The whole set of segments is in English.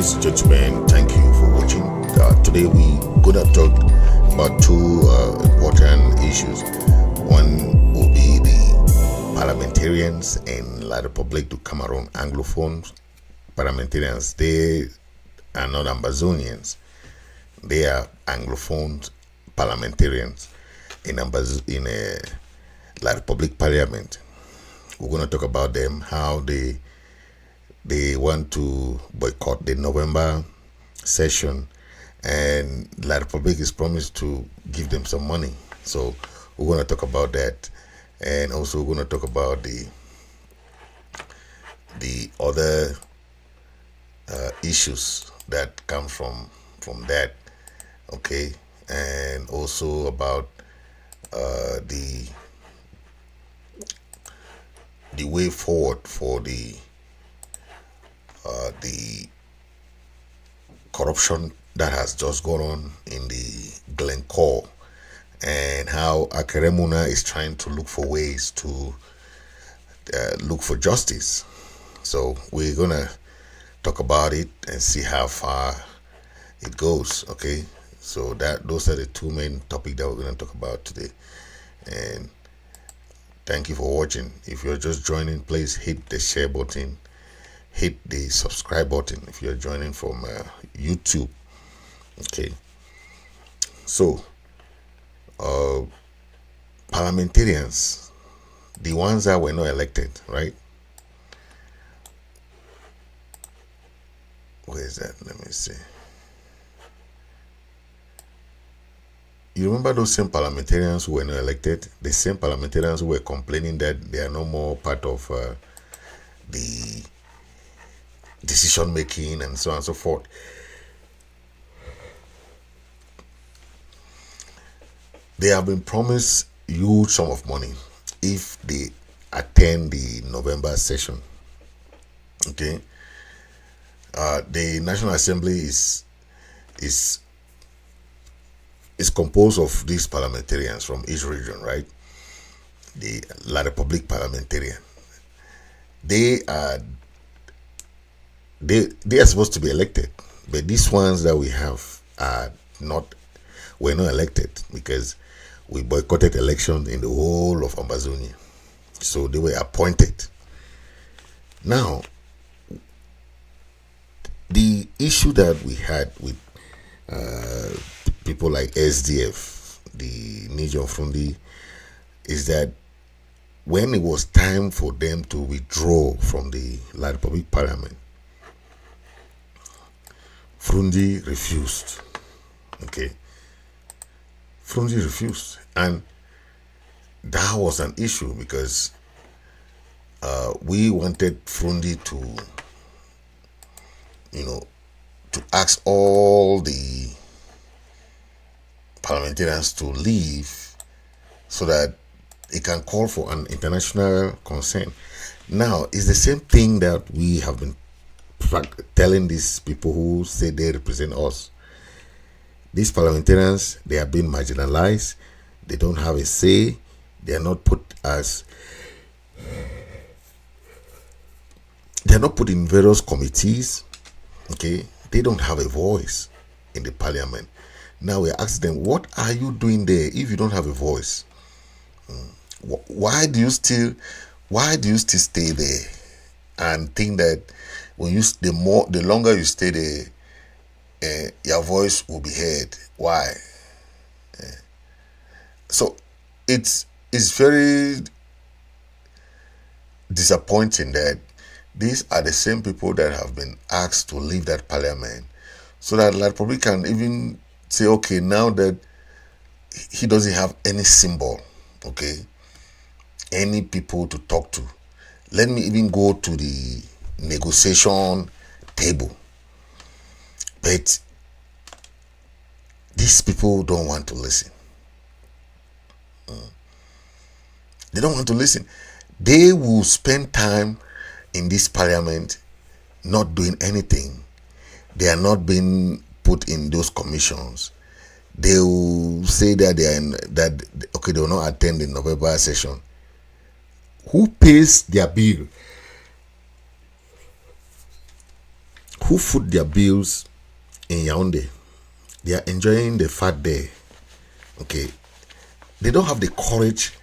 Ladies and gentlemen, thank you for watching. Today we're gonna talk about two important issues. One will be the parliamentarians in La Republic du Cameroon, Anglophones parliamentarians. They are not Ambazonians. They are Anglophone parliamentarians in La Republic Parliament. We're going to talk about them, how they want to boycott the November session, and La Republic is promised to give them some money. So we're going to talk about that, and also we're going to talk about the other issues that come from that, okay, and also about the way forward for the corruption that has just gone on in the Glencore, and how Akere Muna is trying to look for ways to look for justice. So we're gonna talk about it and see how far it goes. Okay, so those are the two main topics that we're gonna talk about today. And thank you for watching. If you're just joining, please hit the share button, hit the subscribe button if you're joining from YouTube. Okay, so parliamentarians, the ones that were not elected, right? Where is that? Let me see. You remember those same parliamentarians who were not elected? The same parliamentarians who were complaining that they are no more part of the decision making and so on and so forth. They have been promised huge sum of money if they attend the November session. Okay. The National Assembly is composed of these parliamentarians from each region, right? The La Republic Parliamentarian. They are supposed to be elected, but these ones that we have were not elected because we boycotted elections in the whole of Ambazonia. So they were appointed. Now, the issue that we had with people like SDF, the Niger Frundi, is that when it was time for them to withdraw from the La Republic Parliament, Frundi refused. Okay, Frundi refused, and that was an issue because we wanted Frundi to ask all the parliamentarians to leave so that it can call for an international consent. Now, it's the same thing that we have been telling these people who say they represent us. These parliamentarians, they are being marginalized. They don't have a say. They are not put in various committees. Okay, they don't have a voice in the parliament. Now we ask them, what are you doing there if you don't have a voice? Why do you still stay there and think that when the longer you stay there, your voice will be heard? Why? So it's very disappointing that these are the same people that have been asked to leave that parliament, so that La Republic can even say, okay, now that he doesn't have any symbol, okay, any people to talk to, let me even go to the negotiation table. But these people don't want to listen. They don't want to listen. They will spend time in this parliament not doing anything. They are not being put in those commissions. They will say that they will not attend the November session. Who pays their bill? who foot their bills in Yaoundé. They are enjoying the fat there. Okay, they don't have the courage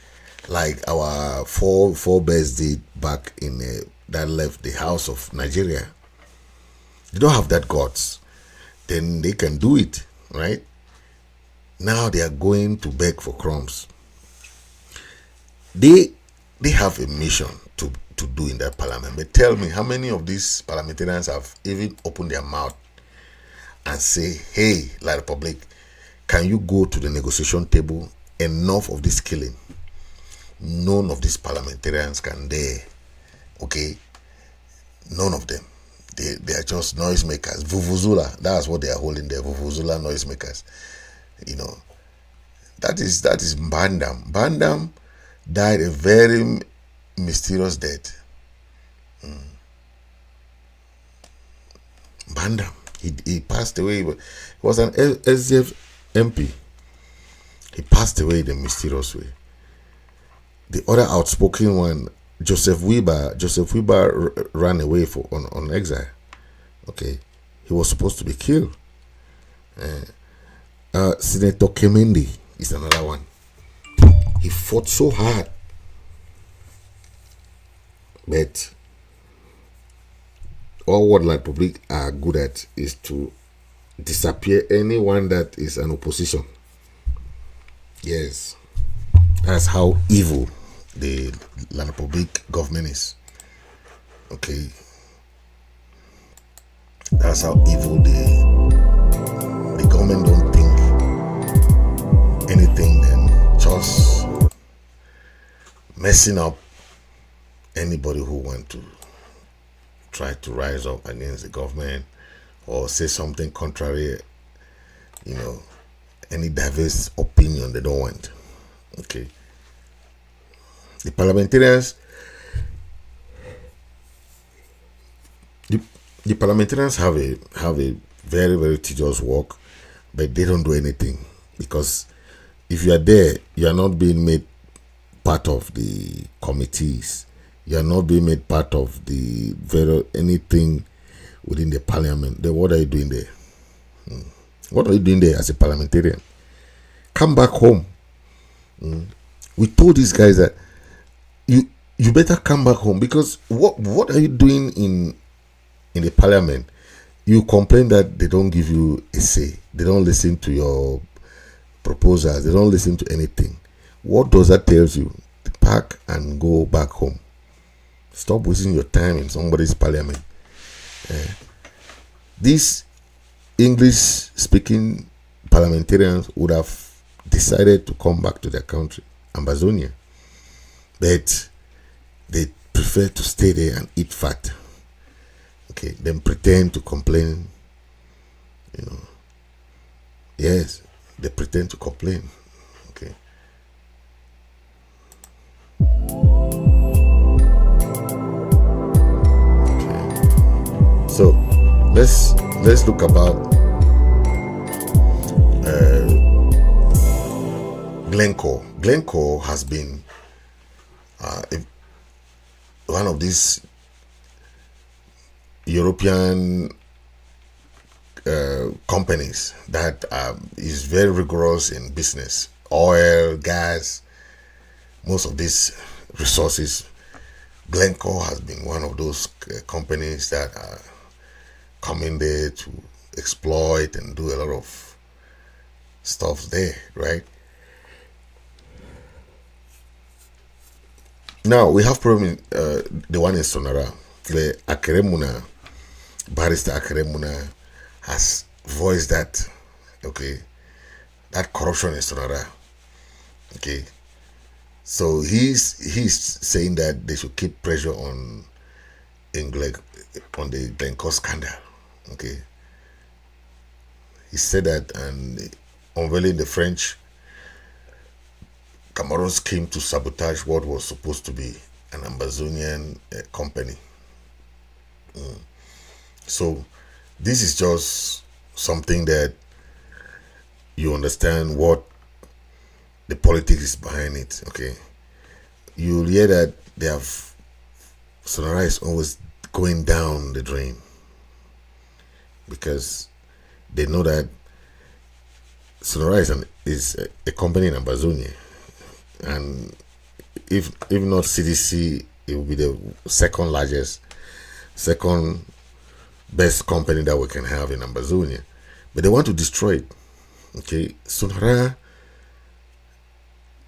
like our forebears did back in that left the house of Nigeria. They don't have that guts. Then they can do it, right? Now they are going to beg for crumbs. They have a mission to do in that parliament. But tell me, how many of these parliamentarians have even opened their mouth and say, hey, La Republic, can you go to the negotiation table? Enough of this killing. None of these parliamentarians can dare. Okay? None of them. They are just noisemakers. Vuvuzela, that's what they are holding there. Vuvuzela noisemakers. You know, that is Bandam. Bandam died a very mysterious death. Bandam, he passed away. He was an SDF MP. He passed away in a mysterious way. The other outspoken one, Joseph Weber ran away on exile. Okay, he was supposed to be killed. Senator Kemendi is another one. He fought so hard, but all what La Republic are good at is to disappear anyone that is an opposition. Yes, that's how evil the La Republic government is. Okay, that's how evil the government don't think anything than just messing up anybody who want to try to rise up against the government or say something contrary, you know, any diverse opinion they don't want. Okay. The parliamentarians the parliamentarians have a very, very tedious work, but they don't do anything, because if you are there, you are not being made part of the committees. You are not being made part of the anything within the parliament. Then what are you doing there? What are you doing there as a parliamentarian? Come back home. We told these guys that you better come back home, because what are you doing in the parliament? You complain that they don't give you a say. They don't listen to your proposals. They don't listen to anything. What does that tell you? Pack and go back home. Stop wasting your time in somebody's parliament. These English-speaking parliamentarians would have decided to come back to their country, Ambazonia, but they prefer to stay there and eat fat. Okay, then pretend to complain. You know, yes, they pretend to complain. Okay. So let's look about Glencore. Glencore has been one of these European companies that is very rigorous in business. Oil, gas, most of these resources. Glencore has been one of those companies that are coming there to exploit and do a lot of stuff there, right? Now we have problem the one in Sonara. The Akere Muna, Barrister Akere Muna, has voiced that, okay, that corruption in Sonara. Okay, so he's saying that they should keep pressure on the Glencore scandal. Okay, he said that, and unveiling the French Cameroon scheme to sabotage what was supposed to be an Ambazonian company. So this is just something that you understand what the politics is behind it. Okay, you'll hear that SONARA is always going down the drain. because they know that SONARA is a company in Ambazonia, and if not CDC, it will be the second best company that we can have in Ambazonia. But they want to destroy it. Okay, SONARA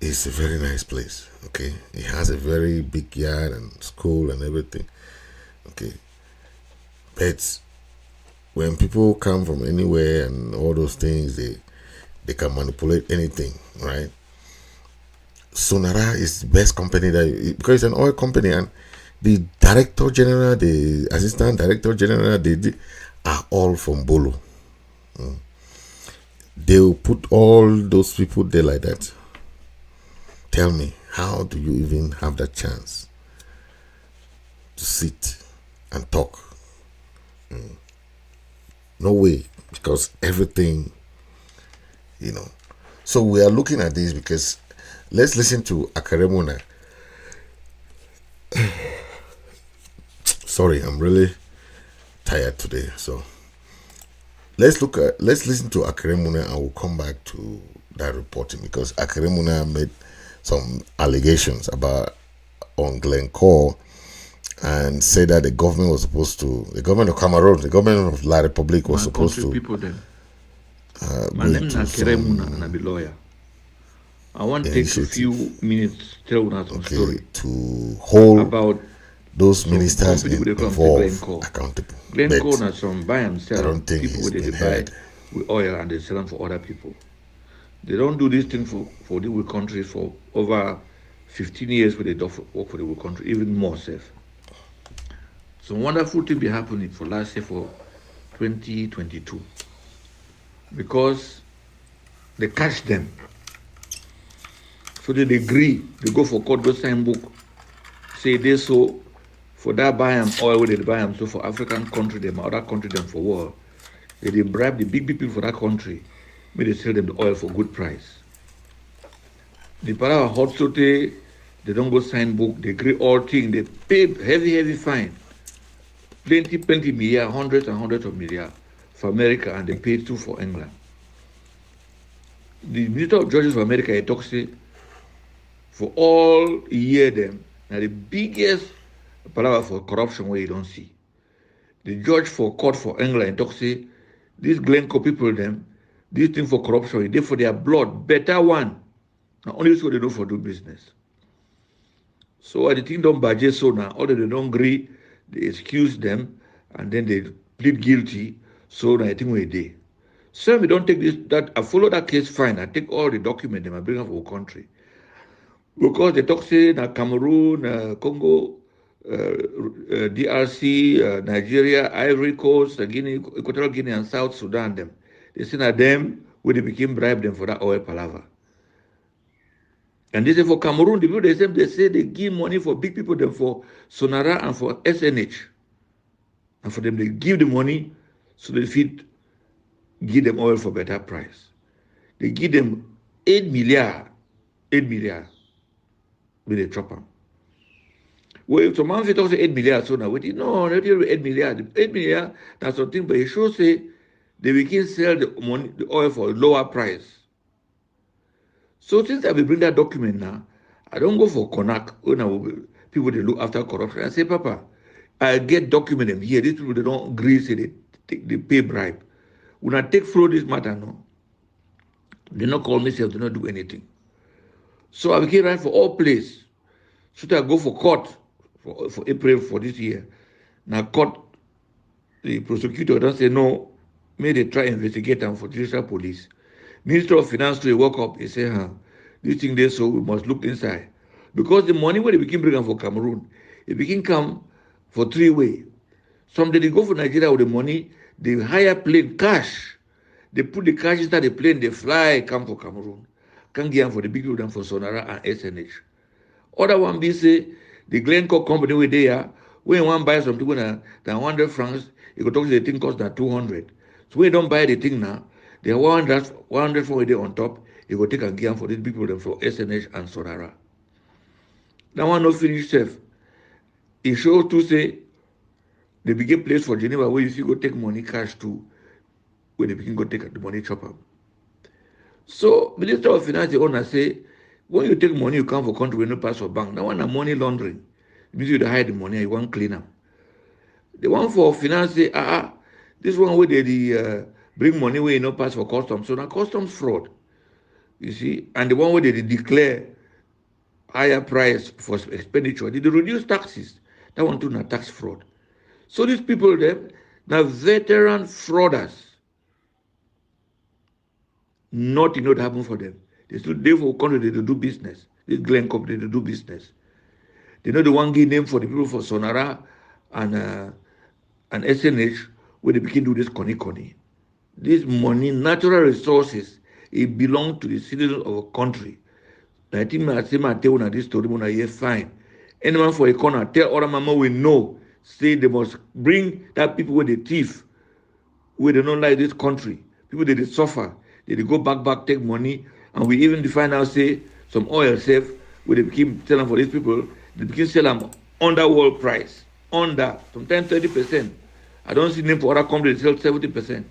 is a very nice place. Okay, it has a very big yard and school and everything. Okay, but when people come from anywhere and all those things, they can manipulate anything, right? SONARA is the best company because it's an oil company, and the director general, the assistant director general, they are all from Bolo. They'll put all those people there like that. Tell me, how do you even have that chance to sit and talk? No way, because everything, So we are looking at this because let's listen to Akere Muna. Sorry, I'm really tired today. So let's listen to Akere Muna, and we'll come back to that reporting, because Akere Muna made some allegations on Glencore and said that the government of Cameroon, the government of La Republic was supposed to. People then. My name is Akere Muna, and I'm a lawyer. I want to take a few minutes to tell us some story to hold about those ministers involved accountable. Glencore has some buy and sell. I don't think people with they buy with oil and they sell them for other people. They don't do this thing for the whole country for over 15 years where they do work for the whole country, even more safe. Some wonderful thing be happening for last year for 2022. Because they catch them. So they agree, they go for court, go sign book, say they so for that buy them oil where they buy them, so for African country, them other country them for war. They bribe the big people for that country, may they sell them the oil for good price. The para hot sote, they don't go sign book, they agree all things, they pay heavy fine. Plenty million, hundreds and hundreds of million for America, and they pay too for England. The Minister of Justice for America, he talks for all year them, now the biggest palaver for corruption where you don't see. The judge for court for England talks these Glencore people them, this thing for corruption, they for their blood, better one. Now only so they know for do business. So the thing don't budget so now, although they don't agree, they excuse them and then they plead guilty. So now I think we're there. So we don't take I follow that case fine. I take all the documents and I bring up our country. Because they talk say na Cameroon, Congo, DRC, Nigeria, Ivory Coast, Guinea, Equatorial Guinea, and South Sudan them. They say na them when they became bribe them for that oil palaver. And they say for Cameroon, the people they say they give money for big people them for SONARA and for SNH. And for them they give the money so they give them oil for better price. They give them 8 million with a chopper. Well, if someone say 8 million, so now we no, not 8 million. 8 million, that's something, but it should say they begin sell the oil for a lower price. So since I will bring that document now, I don't go for CONAC when people they look after corruption. I say, Papa, I get document them here. These people they don't agree, say they pay bribe. When I take through this matter, no, they not call me, say they not do anything. So I became right for all place. So I go for court for April for this year. Now court, the prosecutor don't say no, may they try investigate them for judicial police. Minister of Finance to work up, he say, this thing there, so we must look inside. Because the money where they became bringing for Cameroon, it became come for 3 ways. Some they go for Nigeria with the money, they hire plane cash. They put the cash inside the plane, they fly, come for Cameroon. Can't get them for the big people for SONARA and SNH. Other one be say, the Glencore company where they are, when one buy something than 100 francs, you go talk to the thing cost that 200. So when you don't buy the thing now, they are 100 from where they on top, you go take and give them for these big people for SNH and SONARA. That one no finish safe. It shows to say, they begin place for Geneva where you see go take money cash too. where they can go take the money chop up. So Minister of Finance, the owner say, when you take money, you come for country, no pass for bank. That one a money laundering. It means you hide the money and you want clean up. The one for finance say, this one where they bring money where you no pass for customs. So now customs fraud. You see, and the one where they declare higher price for expenditure, they reduce taxes. That one too not tax fraud. So these people them now veteran frauders. Nothing not happen for them. They still there for country they do business. This Glencore they do business. They know the one give name for the people for SONARA and SNH where they begin do this conny. This money, natural resources, it belong to the citizens of a country. I think I say my tell this story when I hear fine. Anyone for a corner, tell other mama we know, say they must bring that people with the thief, where they don't like this country. People they suffer, they go back, take money, and we even define now say some oil safe where they begin selling for these people, they begin sell them under world price, under sometimes 30%. I don't see name for other companies sell 70%.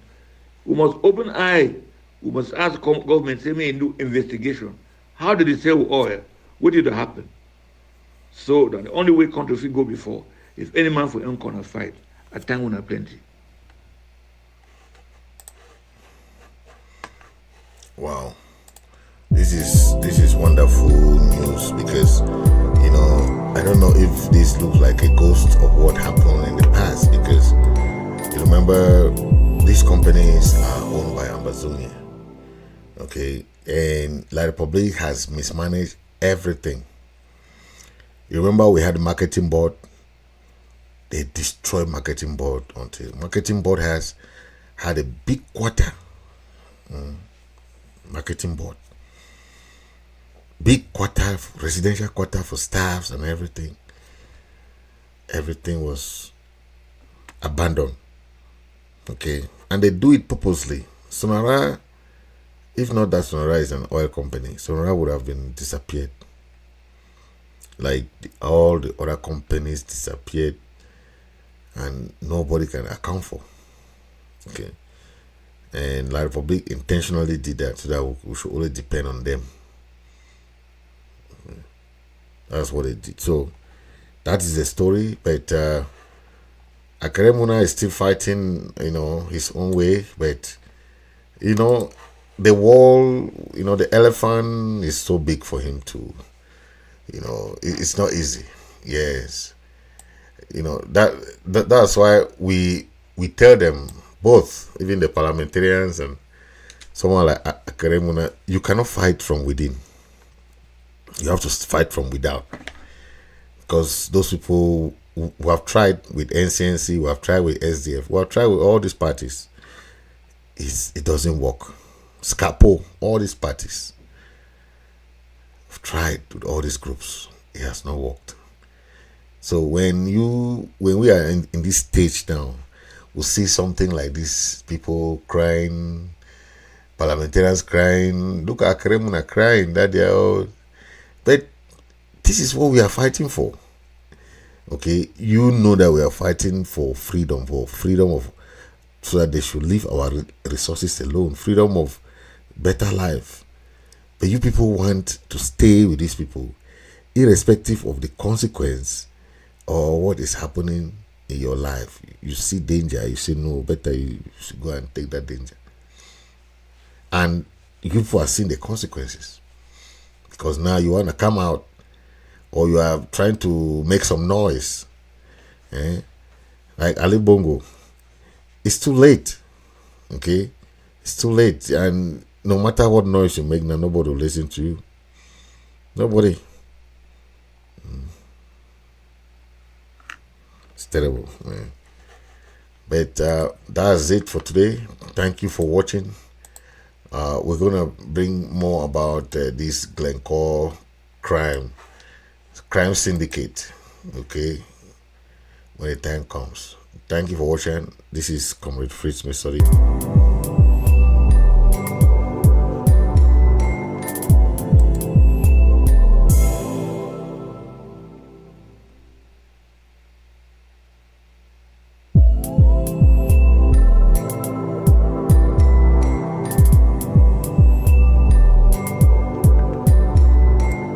We must open eye. We must ask government, say me do investigation. How did they sell oil? What did happen? So that the only way country will go before, if any man for any corner fight, at time we have plenty. Wow, this is wonderful news because I don't know if this looks like a ghost of what happened in the past because you remember these companies are owned by Ambazonia, okay, and La Republic has mismanaged everything. You remember we had a marketing board. They destroyed marketing board until marketing board has had a big quarter. Marketing board, big quarter, residential quarter for staffs and everything. Everything was abandoned. Okay, and they do it purposely. SONARA, if not that SONARA is an oil company, SONARA would have been disappeared. Like all the other companies disappeared, and nobody can account for. Okay. And La Republic intentionally did that so that we should only depend on them. That's what they did. So that is the story. But Akere Muna is still fighting, his own way. But the wall, the elephant is so big for him to, it's not easy. Yes, that's why we tell them. Both, even the parliamentarians and someone like Akere Muna, you cannot fight from within. You have to fight from without. Because those people who have tried with NCNC, who have tried with SDF, who have tried with all these parties, it doesn't work. SCAPO, all these parties have tried with all these groups. It has not worked. So when we are in this stage now, we'll see something like this, people crying, parliamentarians crying, look at Akere Muna crying, that they are, but this is what we are fighting for. Okay, you know that we are fighting for freedom of, so that they should leave our resources alone, freedom of better life. But you people want to stay with these people, irrespective of the consequence or what is happening in your life. You see danger, you say no, better you should go and take that danger. And you people are seeing the consequences because now you want to come out or you are trying to make some noise. Like Ali Bongo, it's too late. Okay, it's too late, and no matter what noise you make, now nobody will listen to you. Nobody. It's terrible, man. But that's it for today. Thank you for watching. We're gonna bring more about this Glencore crime syndicate. Okay, when the time comes. Thank you for watching. This is Comrade Fritz Misodi.